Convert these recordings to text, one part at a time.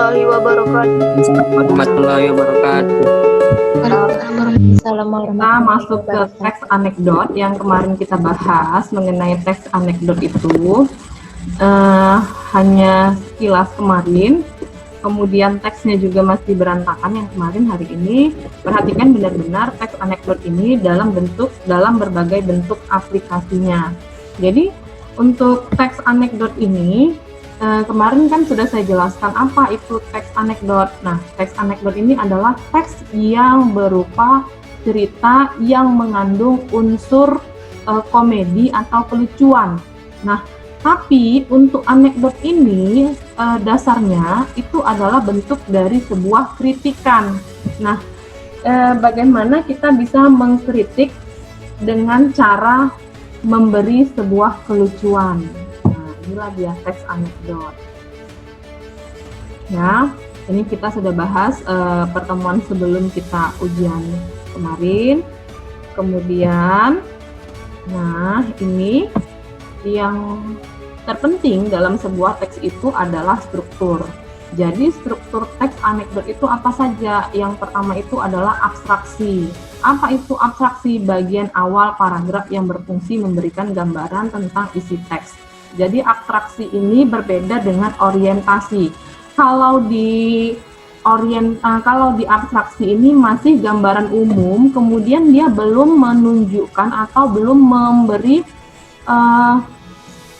warahmatullahi wabarakatuh. Warahmatullahi wabarakatuh. Kita masuk ke teks anekdot yang kemarin kita bahas mengenai teks anekdot itu hanya sekilas kemarin, kemudian teksnya juga masih berantakan yang kemarin. Hari ini perhatikan benar-benar teks anekdot ini dalam berbagai bentuk aplikasinya. Jadi untuk teks anekdot ini kemarin kan sudah saya jelaskan apa itu teks anekdot. Nah, teks anekdot ini adalah teks yang berupa cerita yang mengandung unsur komedi atau kelucuan. Nah, tapi untuk anekdot ini dasarnya itu adalah bentuk dari sebuah kritikan. Nah, bagaimana kita bisa mengkritik dengan cara memberi sebuah kelucuan. Inilah dia teks anekdot. Ya, ini kita sudah bahas pertemuan sebelum kita ujian kemarin. Kemudian, nah ini yang terpenting dalam sebuah teks itu adalah struktur. Jadi struktur teks anekdot itu apa saja? Yang pertama itu adalah abstraksi. Apa itu abstraksi? Bagian awal paragraf yang berfungsi memberikan gambaran tentang isi teks. Jadi abstraksi ini berbeda dengan orientasi. Kalau di abstraksi ini masih gambaran umum, kemudian dia belum menunjukkan atau belum memberi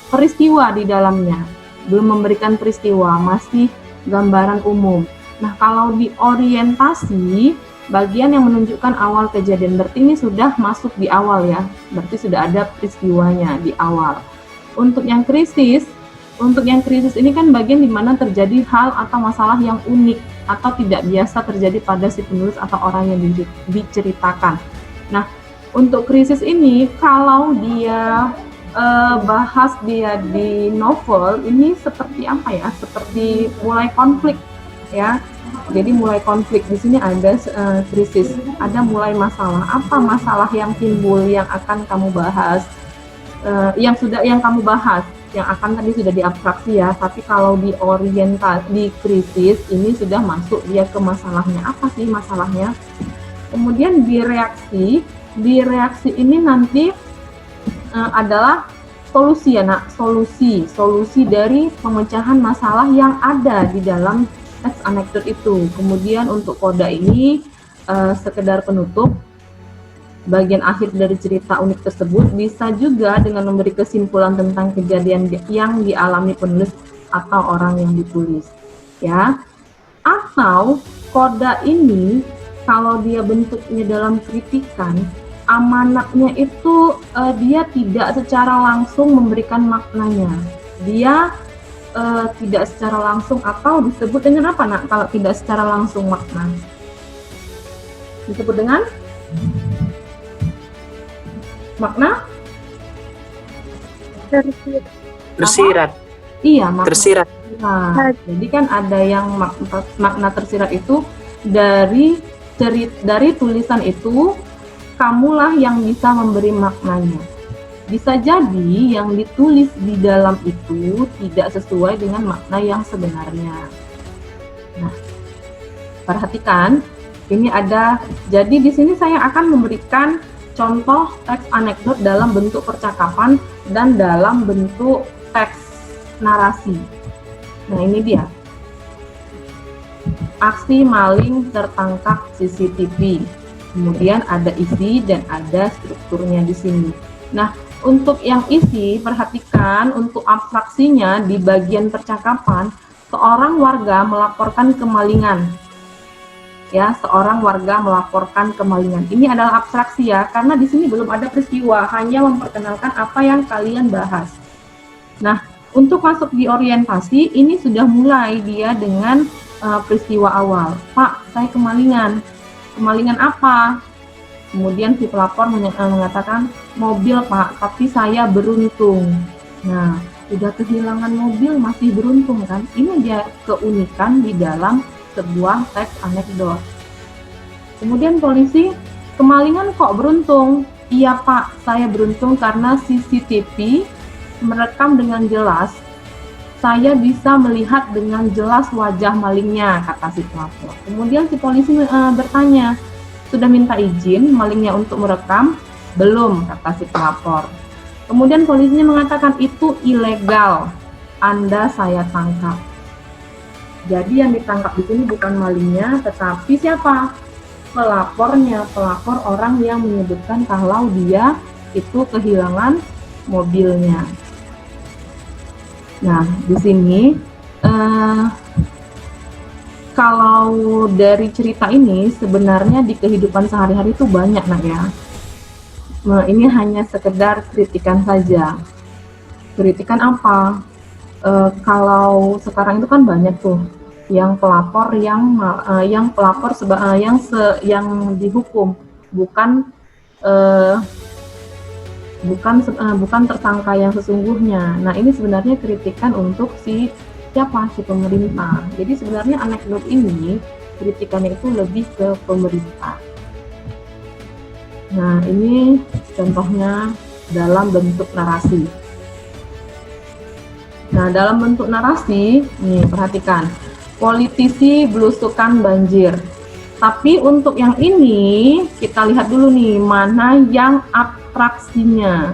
peristiwa di dalamnya, belum memberikan peristiwa, masih gambaran umum. Nah, kalau di orientasi, bagian yang menunjukkan awal kejadian, berarti ini sudah masuk di awal ya, berarti sudah ada peristiwanya di awal. Untuk yang krisis ini kan bagian di mana terjadi hal atau masalah yang unik atau tidak biasa terjadi pada si penulis atau orang yang diceritakan. Nah, untuk krisis ini kalau dia bahas dia di novel ini seperti apa ya? Seperti mulai konflik ya. Jadi mulai konflik di sini ada krisis, ada mulai masalah. Apa masalah yang timbul yang akan kamu bahas? Yang kamu bahas, yang akan tadi sudah diabstraksi ya, tapi kalau di krisis ini sudah masuk dia ke masalahnya. Apa sih masalahnya? Kemudian di reaksi ini nanti adalah solusi ya nak, solusi dari pemecahan masalah yang ada di dalam teks anekdot itu. Kemudian untuk koda ini sekedar penutup. Bagian akhir dari cerita unik tersebut bisa juga dengan memberi kesimpulan tentang kejadian yang dialami penulis atau orang yang ditulis, ya. Atau koda ini kalau dia bentuknya dalam kritikan, amanatnya itu dia tidak secara langsung memberikan maknanya. Dia tidak secara langsung, atau disebut dengan apa nak kalau tidak secara langsung makna? Disebut dengan makna tersirat. Iya, makna tersirat. Nah, jadi kan ada yang makna tersirat itu dari tulisan itu, kamulah yang bisa memberi maknanya. Bisa jadi yang ditulis di dalam itu tidak sesuai dengan makna yang sebenarnya. Nah, perhatikan, ini ada. Jadi di sini saya akan memberikan contoh teks anekdot dalam bentuk percakapan dan dalam bentuk teks narasi. Nah, ini dia. Aksi maling tertangkap CCTV. Kemudian ada isi dan ada strukturnya di sini. Nah, untuk yang isi, perhatikan untuk abstraksinya di bagian percakapan, seorang warga melaporkan kemalingan. Ya, seorang warga melaporkan kemalingan. Ini adalah abstraksi ya, karena di sini belum ada peristiwa, hanya memperkenalkan apa yang kalian bahas. Nah, untuk masuk di orientasi, ini sudah mulai dia dengan peristiwa awal. Pak, saya kemalingan. Kemalingan apa? Kemudian si pelapor mengatakan, mobil Pak, tapi saya beruntung. Nah, sudah kehilangan mobil masih beruntung kan? Ini dia keunikan di dalam sebuah teks anekdot. Kemudian polisi, kemalingan kok beruntung? Iya Pak, saya beruntung karena CCTV merekam dengan jelas saya bisa melihat dengan jelas wajah malingnya, kata si pelapor. Kemudian si polisi bertanya, sudah minta izin malingnya untuk merekam? Belum, kata si pelapor. Kemudian polisinya mengatakan itu ilegal, Anda saya tangkap. Jadi yang ditangkap di sini bukan malingnya, tetapi siapa? Pelapornya, pelapor orang yang menyebutkan kalau dia itu kehilangan mobilnya. Nah, di sini kalau dari cerita ini sebenarnya di kehidupan sehari-hari itu banyak nak ya. Nah, ini hanya sekedar kritikan saja. Kritikan apa? Kalau sekarang itu kan banyak tuh yang pelapor yang dihukum bukan bukan tersangka yang sesungguhnya. Nah, ini sebenarnya kritikan untuk si pemerintah. Jadi sebenarnya anekdot ini kritikannya itu lebih ke pemerintah. Nah, ini contohnya dalam bentuk narasi. Nah, dalam bentuk narasi, nih perhatikan, politisi belusukan banjir. Tapi untuk yang ini, kita lihat dulu nih, mana yang abstraksinya.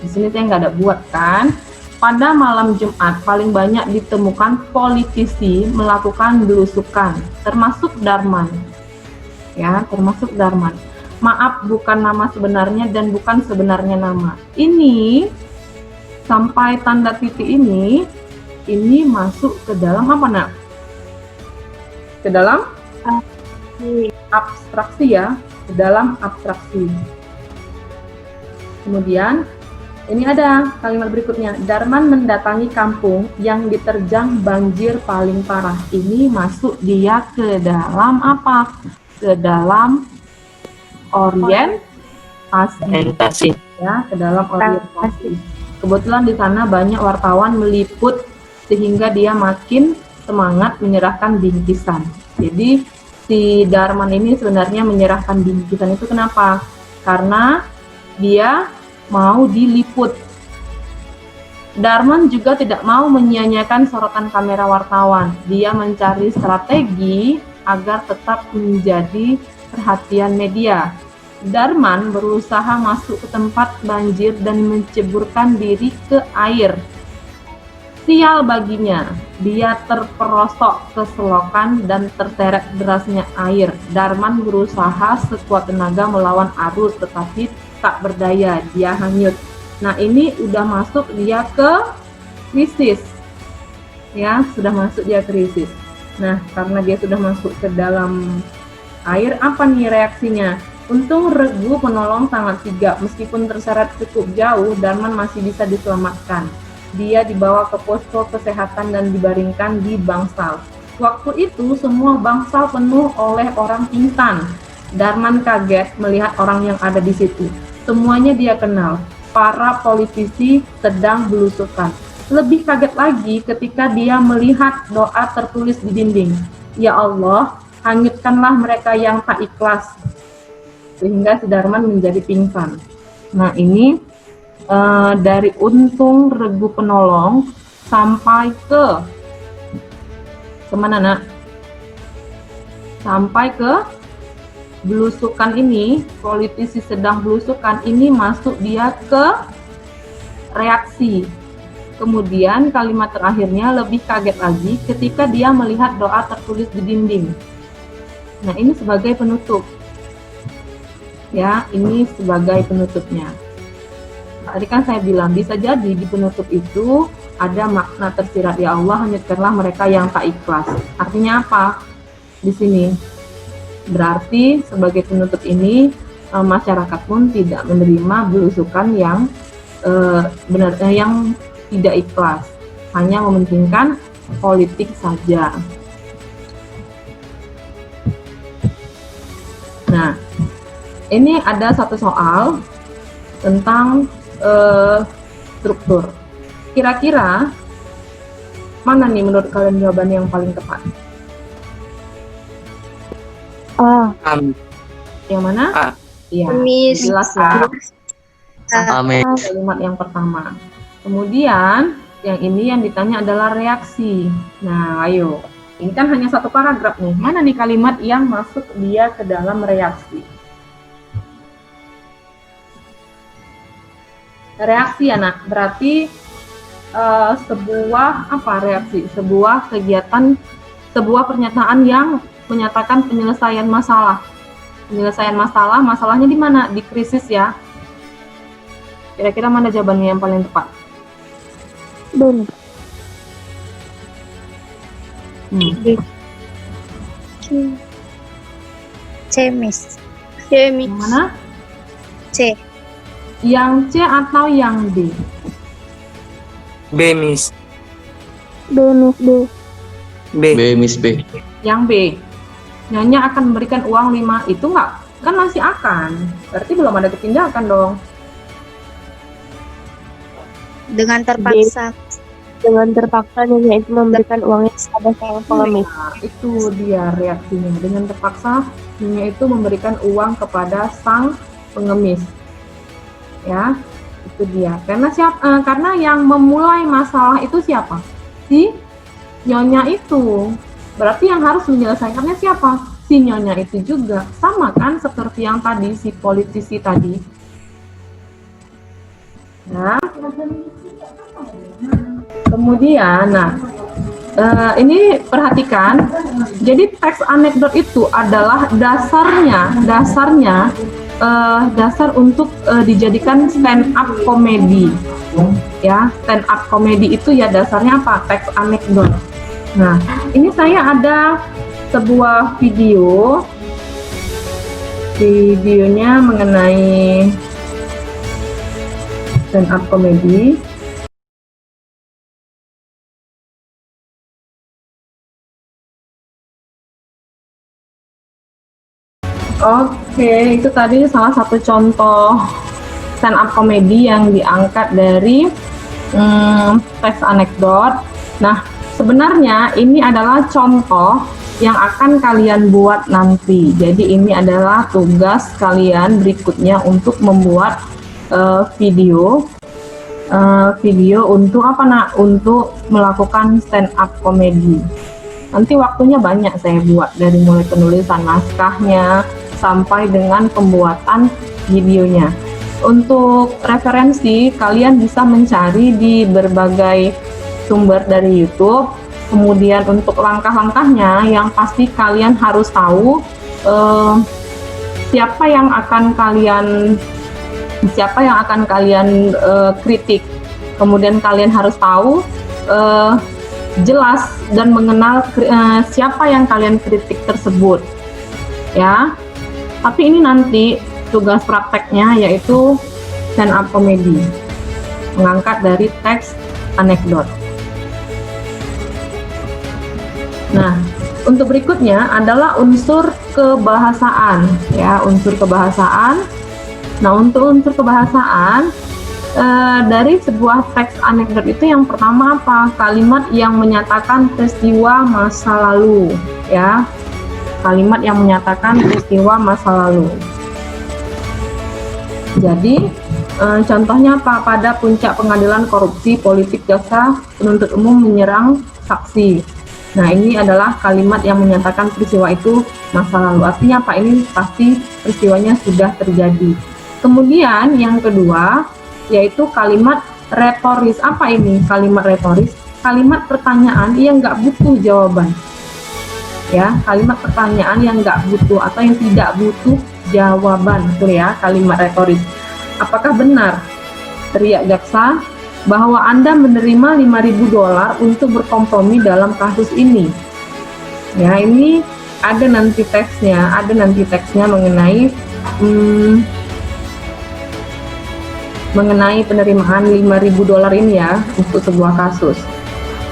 Di sini saya nggak ada buat kan. Pada malam Jumat, paling banyak ditemukan politisi melakukan belusukan, termasuk Darman. Ya, termasuk Darman. Maaf, bukan nama sebenarnya dan bukan sebenarnya nama. Ini sampai tanda titik ini masuk ke dalam apa nak? Ke dalam abstraksi ya, ke dalam abstraksi. Kemudian ini ada kalimat berikutnya, Darman mendatangi kampung yang diterjang banjir paling parah. Ini masuk dia ke dalam apa? Ke dalam orientasi. Ya, ke dalam orientasi. Kebetulan di sana banyak wartawan meliput sehingga dia makin semangat menyerahkan bingkisan. Jadi si Darman ini sebenarnya menyerahkan bingkisan itu kenapa? Karena dia mau diliput. Darman juga tidak mau menyia-nyiakan sorotan kamera wartawan. Dia mencari strategi agar tetap menjadi perhatian media. Darman berusaha masuk ke tempat banjir dan menceburkan diri ke air. Sial baginya, dia terperosok ke selokan dan terseret derasnya air. Darman berusaha sekuat tenaga melawan arus, tetapi tak berdaya, dia hanyut. Nah, ini udah masuk dia ke krisis. Ya, sudah masuk dia krisis. Nah, karena dia sudah masuk ke dalam air, apa nih reaksinya? Untung regu penolong sangat sigap, meskipun terseret cukup jauh, Darman masih bisa diselamatkan. Dia dibawa ke posko kesehatan dan dibaringkan di bangsal. Waktu itu semua bangsal penuh oleh orang pingsan. Darman kaget melihat orang yang ada di situ. Semuanya dia kenal. Para politisi sedang belusukan. Lebih kaget lagi ketika dia melihat doa tertulis di dinding. Ya Allah, hanyutkanlah mereka yang tak ikhlas. Sehingga si Darman menjadi pingsan. Nah, ini dari untung regu penolong sampai ke kemana nak? Sampai ke belusukan ini, politisi sedang belusukan ini masuk dia ke reaksi. Kemudian kalimat terakhirnya lebih kaget lagi ketika dia melihat doa tertulis di dinding. Nah, ini sebagai penutup. Ya, ini sebagai penutupnya. Tadi kan saya bilang bisa jadi di penutup itu ada makna tersirat, ya Allah hanyutkanlah mereka yang tak ikhlas. Artinya apa? Di sini berarti sebagai penutup ini masyarakat pun tidak menerima belusukan yang yang tidak ikhlas, hanya mementingkan politik saja. Nah, ini ada satu soal tentang struktur. Kira-kira mana nih menurut kalian jawaban yang paling tepat? Yang mana? Iya, jelas ya. Amin. Kalimat yang pertama. Kemudian Yang ini yang ditanya adalah reaksi. Nah, ayo. Ini kan hanya satu paragraf nih. Mana nih kalimat yang masuk dia ke dalam reaksi? Reaksi anak. Berarti sebuah apa reaksi? Sebuah kegiatan, sebuah pernyataan yang menyatakan penyelesaian masalah. Penyelesaian masalah, masalahnya di mana? Di krisis ya. Kira-kira mana jawabannya yang paling tepat? Bun. Cemis. Yang mana? C. Yang C atau yang D? B, Miss. B, Miss B. B. B, Miss B. Yang B. Nyonya akan memberikan uang 5. Itu enggak, kan masih akan. Berarti belum ada ketindakan dong. Dengan terpaksa. Dengan terpaksa nyonya itu memberikan uangnya kepada sang pengemis. Nah, itu dia reaksinya. Dengan terpaksa nyonya itu memberikan uang kepada sang pengemis. Ya, itu dia. Karena yang memulai masalah itu siapa? Si nyonya itu. Berarti yang harus menyelesaikannya siapa? Si nyonya itu juga. Sama kan seperti yang tadi si politisi tadi. Nah, kemudian, ini perhatikan. Jadi teks anekdot itu adalah dasar untuk dijadikan stand up komedi. Ya, stand up komedi itu ya dasarnya apa? Teks anekdot. Nah, ini saya ada sebuah videonya mengenai stand up komedi. Oke, itu tadi salah satu contoh stand up komedi yang diangkat dari teks anekdot. Nah, sebenarnya ini adalah contoh yang akan kalian buat nanti. Jadi ini adalah tugas kalian berikutnya untuk membuat video untuk apa nak? Untuk melakukan stand up komedi. Nanti waktunya banyak saya buat, dari mulai penulisan naskahnya sampai dengan pembuatan videonya. Untuk referensi, kalian bisa mencari di berbagai sumber dari YouTube. Kemudian untuk langkah-langkahnya, yang pasti kalian harus tahu siapa yang akan kalian kritik. Kemudian kalian harus tahu jelas dan mengenal siapa yang kalian kritik tersebut, ya. Tapi ini nanti tugas prakteknya yaitu stand up comedy, mengangkat dari teks anekdot. Nah, untuk berikutnya adalah unsur kebahasaan, ya, unsur kebahasaan. Nah, untuk unsur kebahasaan dari sebuah teks anekdot itu yang pertama apa? Kalimat yang menyatakan peristiwa masa lalu, ya. Kalimat yang menyatakan peristiwa masa lalu. Jadi contohnya apa? Pada puncak pengadilan korupsi politik jaksa penuntut umum menyerang saksi. Nah, ini adalah kalimat yang menyatakan peristiwa itu masa lalu. Artinya apa? Ini pasti peristiwanya sudah terjadi. Kemudian yang kedua yaitu kalimat retoris. Apa ini kalimat retoris? Kalimat pertanyaan yang nggak butuh jawaban. Ya, kalimat pertanyaan yang nggak butuh atau yang tidak butuh jawaban, betul ya, kalimat retoris. Apakah benar, teriak jaksa, bahwa Anda menerima $5.000 untuk berkompromi dalam kasus ini? Ya, ini ada nanti teksnya mengenai penerimaan $5.000 ini ya untuk sebuah kasus.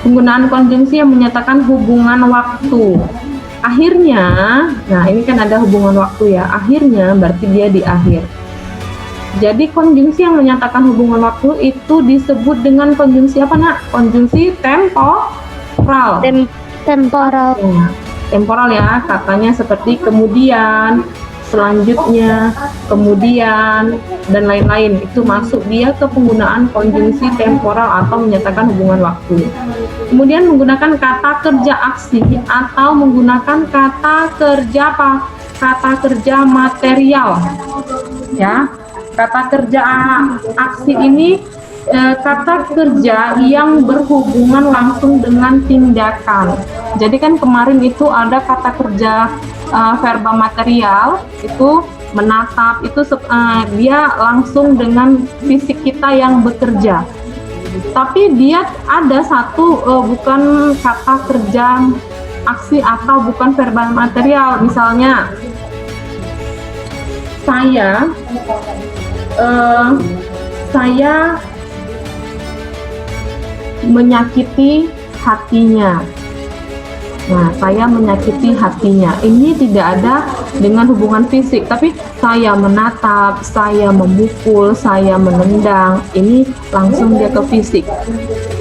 Penggunaan konjungsi yang menyatakan hubungan waktu. Akhirnya, nah ini kan ada hubungan waktu ya. Akhirnya berarti dia di akhir. Jadi konjungsi yang menyatakan hubungan waktu itu disebut dengan konjungsi apa nak? Konjungsi temporal. Temporal. Temporal ya, katanya seperti kemudian, selanjutnya, kemudian, dan lain-lain. Itu masuk dia ke penggunaan konjungsi temporal atau menyatakan hubungan waktu. Kemudian menggunakan kata kerja aksi atau menggunakan kata kerja apa? Kata kerja material. Ya, kata kerja aksi ini kata kerja yang berhubungan langsung dengan tindakan. Jadi kan kemarin itu ada kata kerja verba material, itu menatap, itu dia langsung dengan fisik kita yang bekerja. Tapi dia ada satu bukan kata kerja aksi atau bukan verba material. Misalnya saya menyakiti hatinya. Nah, saya menyakiti hatinya. Ini tidak ada dengan hubungan fisik, tapi saya menatap, saya memukul, saya menendang. Ini langsung dia ke fisik.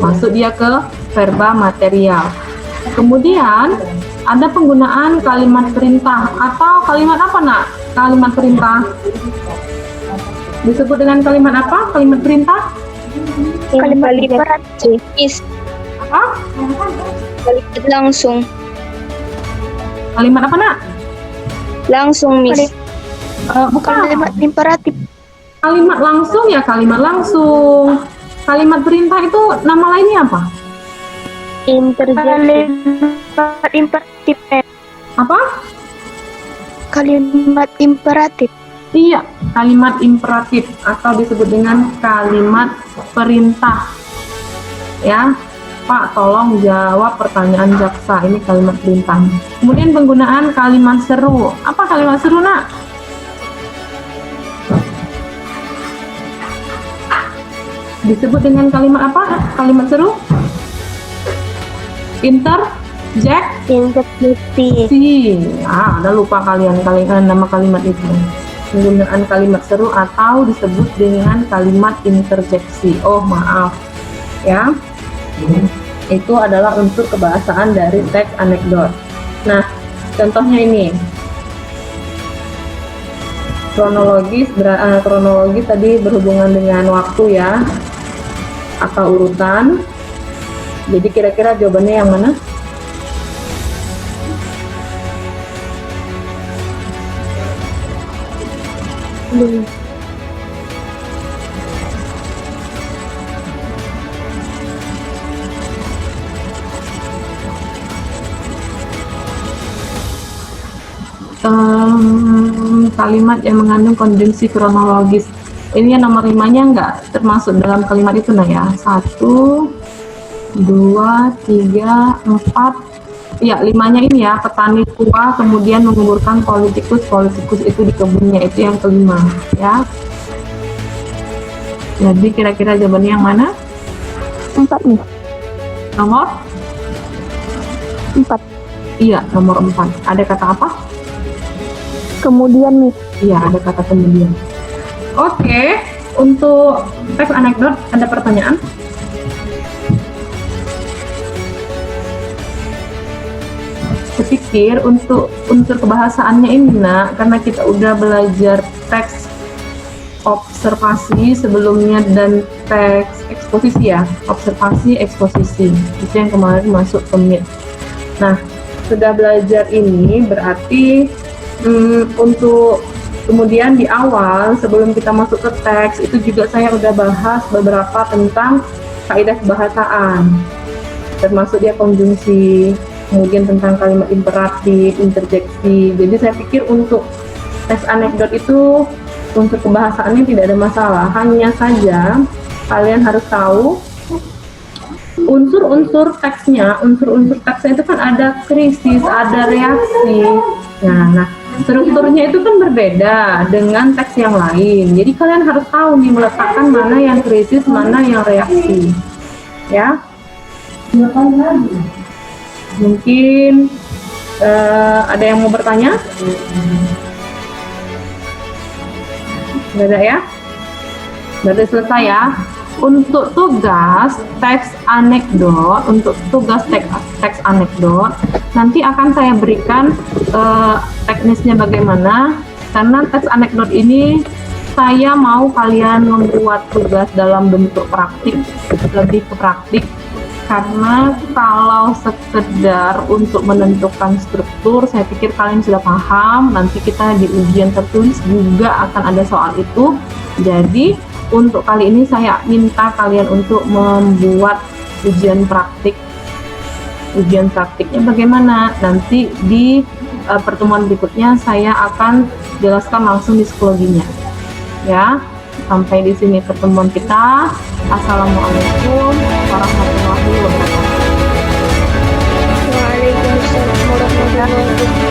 Masuk dia ke verba material. Kemudian ada penggunaan kalimat perintah atau kalimat apa, Nak? Kalimat perintah. Disebut dengan kalimat apa? Kalimat perintah? Kalimat imperatif. Apa? Kalimat langsung. Kalimat apa, Nak? Langsung, Miss. Bukan. Kalimat imperatif. Kalimat langsung ya, kalimat langsung. Kalimat perintah itu nama lainnya apa? Kalimat imperatif. Apa? Kalimat imperatif. Iya, kalimat imperatif atau disebut dengan kalimat perintah. Ya, Pak, tolong jawab pertanyaan jaksa. Ini kalimat perintah. Kemudian penggunaan kalimat seru. Apa kalimat seru, Nak? Disebut dengan kalimat apa? Kalimat seru? Interjeksi. Ada lupa kalian nama kalimat itu. Penggunaan kalimat seru atau disebut dengan kalimat interjeksi. Oh, maaf. Ya. Itu adalah unsur kebahasaan dari teks anekdot. Nah, contohnya ini. Kronologis tadi berhubungan dengan waktu ya. Atau urutan. Jadi kira-kira jawabannya yang mana? Kalimat yang mengandung konjungsi kronologis. Ini yang nomor 5-nya enggak termasuk dalam kalimat itu, nah ya. 1, 2, 3, 4. Ya, 5-nya ini ya, petani tua kemudian menguburkan politikus itu di kebunnya, itu yang kelima ya. Jadi kira-kira jawabannya yang mana? 4 nih. Nomor 4. Iya, nomor 4. Ada kata apa? Kemudian nih. Iya, ada kata kemudian. Oke, untuk teks anekdot ada pertanyaan? Saya pikir untuk unsur kebahasaannya ini, Nak, karena kita udah belajar teks observasi sebelumnya dan teks eksposisi ya, observasi, eksposisi, itu yang kemarin masuk ke MIT. Nah, sudah belajar ini berarti untuk kemudian di awal sebelum kita masuk ke teks itu juga saya udah bahas beberapa tentang kaidah kebahasaan, termasuk dia konjungsi, kemudian tentang kalimat imperatif, interjeksi. Jadi saya pikir untuk teks anekdot itu unsur kebahasaannya tidak ada masalah, hanya saja kalian harus tahu unsur-unsur teksnya itu kan ada krisis, ada reaksi. Nah, strukturnya itu kan berbeda dengan teks yang lain. Jadi kalian harus tahu nih meletakkan mana yang krisis, mana yang reaksi. Ya. Mungkin ada yang mau bertanya? Nggak ada ya? Berarti selesai ya. Untuk tugas teks anekdot, nanti akan saya berikan teknisnya bagaimana. Karena tes anekdot ini saya mau kalian membuat tugas dalam bentuk praktik, lebih ke praktik. Karena kalau sekedar untuk menentukan struktur, saya pikir kalian sudah paham. Nanti kita di ujian tertulis juga akan ada soal itu. Jadi untuk kali ini saya minta kalian untuk membuat ujian praktik. Ujian praktiknya bagaimana? Nanti di pertemuan berikutnya saya akan jelaskan langsung di psikologinya. Ya, sampai di sini pertemuan kita. Assalamualaikum warahmatullahi wabarakatuh. Waalaikumsalam warahmatullahi wabarakatuh.